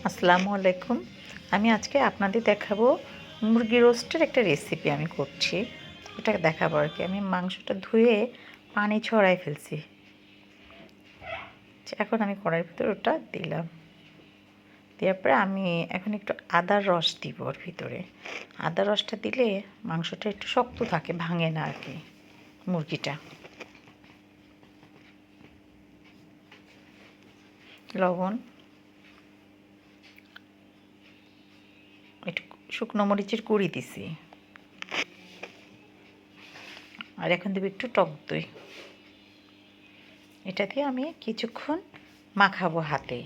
আসসালামু আলাইকুম। আমি আজকে আপনাদের দেখাবো মুরগি রোস্টের একটা রেসিপি আমি করছি। ওটা দেখাবো আর কি। আমি মাংসটা ধুয়ে পানি ঝরাই ফেলছি। এখন আমি কড়াইয়ের ভিতরে ওটা দিলাম। দেওয়ার পরে আমি এখন একটু আদার রস দিব ওর ভিতরে। আদার রসটা দিলে মাংসটা একটু শক্ত থাকে, ভাঙে না আর কি মুরগিটা। লবণ, একটু শুকনো মরিচের গুঁড়ি দিছি, আর এখন দেবো একটু টক দই। এটা দিয়ে আমি কিছুক্ষণ মাখাবো হাতে,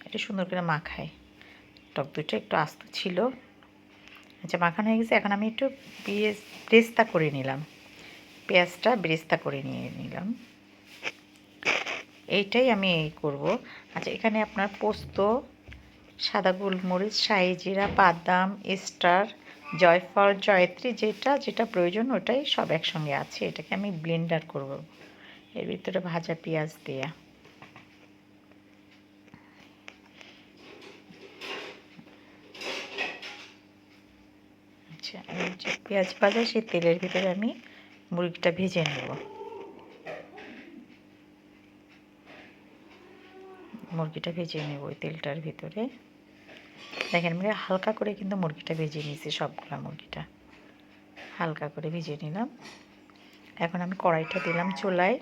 এটা সুন্দর করে মাখাই। টক দইটা একটু আস্ত ছিল। আচ্ছা, মাখানো হয়ে গেছে। এখন আমি একটু বেরেস্তা করে নিলাম, পেঁয়াজটা বেরেস্তা করে নিয়ে নিলাম। এইটাই আমি করব। আচ্ছা, এখানে আপনার পোস্ত, সাদা গোলমরিচ, শাহি জিরা, বাদাম, স্টার, জয়ফল, জয়ত্রী, যেটা যেটা প্রয়োজন ওটাই সব একসঙ্গে আছে। এটাকে আমি ব্লেন্ডার করব এর ভিতরে ভাজা পেঁয়াজ দেয়া। আচ্ছা, এই যে পেঁয়াজ ভাজা, সেই তেলের ভিতরে আমি মুরগিটা ভেজে নেব। মুরগিটা ভেজে নেব ওই তেলটার ভিতরে। দেখেন, আমি হালকা করে কিন্তু মুরগিটা ভেজে নিয়েছি, সবগুলা মুরগিটা হালকা করে ভেজে নিলাম। এখন আমি কড়াইটা দিলাম চুলায়।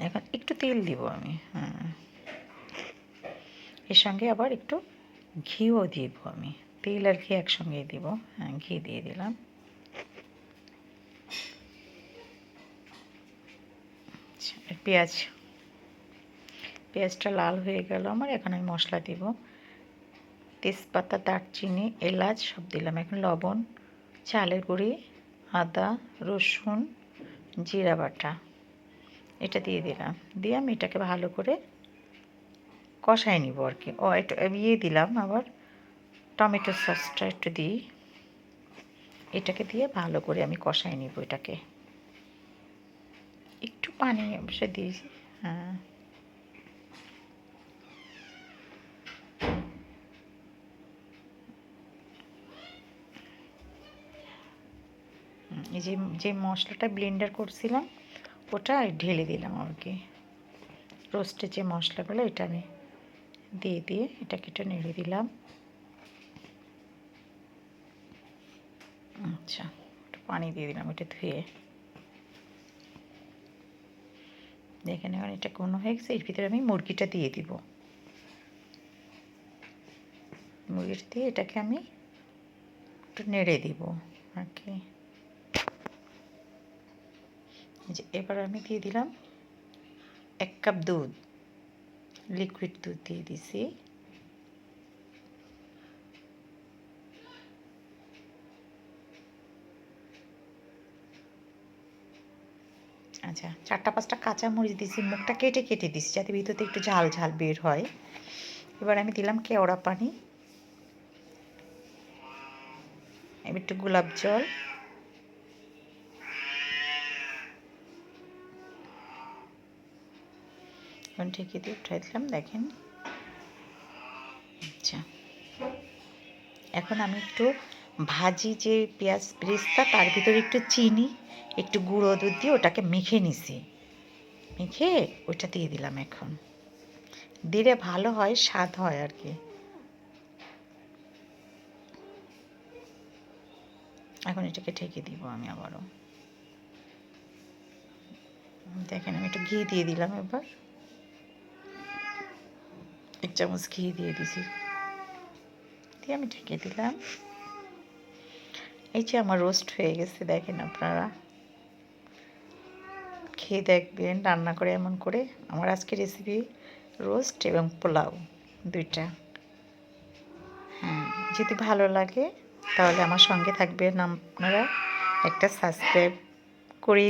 এখন একটু তেল দিব আমি, এর সঙ্গে আবার একটু ঘিও দিব আমি। তেল আর ঘি একসঙ্গে দিব। হ্যাঁ, ঘি দিয়ে দিলাম। পেঁয়াজটা লাল হয়ে গেল আমার। এখন আমি মশলা দিব। তেজপাতা, দারচিনি, এলাচ সব দিলাম। এখন লবণ, চালের গুঁড়ি, আদা, রসুন, জিরা বাটা এটা দিয়ে দিলাম। দিয়ে আমি এটাকে ভালো করে কষাই নিব আর কি। একটু দিলাম আবার টমেটো সসটা একটু দিই। এটাকে দিয়ে ভালো করে আমি কষাই নিব। এটাকে একটু পানি অবশ্যই দিয়েছি। হ্যাঁ, এই যে মশলাটা ব্লেন্ডার করছিলাম ওটা ঢেলে দিলাম আর কি। রোস্টের যে মশলাগুলো এটা আমি দিয়ে এটাকে একটু নেড়ে দিলাম। আচ্ছা, একটু পানি দিয়ে দিলাম এটা ধুয়ে। দেখেন, এখন এটা কোনো হয়ে গেছে। এর ভিতরে আমি মুরগিটা দিয়ে দিব। মুরগিটা দিয়ে এটাকে আমি একটু নেড়ে দিব আর কি। যে এবার আমি দিয়ে দিলাম 1 কাপ দুধ, লিকুইড দুধ দিয়ে দিছি। আচ্ছা, 4-5টা কাঁচা মরিচ দিছি, মুখটা কেটে কেটে দিছি যাতে ভিতরে একটু ঝাল ঝাল বের হয়। এবার আমি দিলাম কেওড়া পানি, এবার একটু গোলাপ জল, এখন ঢেকে দিয়ে উঠাই দিলাম। দেখেন, আচ্ছা, এখন আমি একটু ভাজি যে পেঁয়াজ বেরেস্তা, তার ভিতরে একটু চিনি, একটু গুঁড়ো দুধ দিয়ে ওটাকে মেখে নিছি। মেখে ওটা দিয়ে দিলাম। এখন দিলে ভালো হয়, স্বাদ হয় আর কি। এখন এটাকে ঢেকে দিব আমি আবারও। দেখেন, আমি একটু ঘি দিয়ে দিলাম। এবার 1 চামচ ঘি দিয়ে দিছি, দিয়ে আমি ঢেকে দিলাম। এই যে আমার রোস্ট হয়ে গেছে। দেখেন, আপনারা খেয়ে দেখবেন রান্না করে এমন করে। আমার আজকের রেসিপি রোস্ট এবং পোলাও দুইটা। হ্যাঁ, যদি ভালো লাগে তাহলে আমার সঙ্গে থাকবেন আপনারা। একটা সাবস্ক্রাইব করে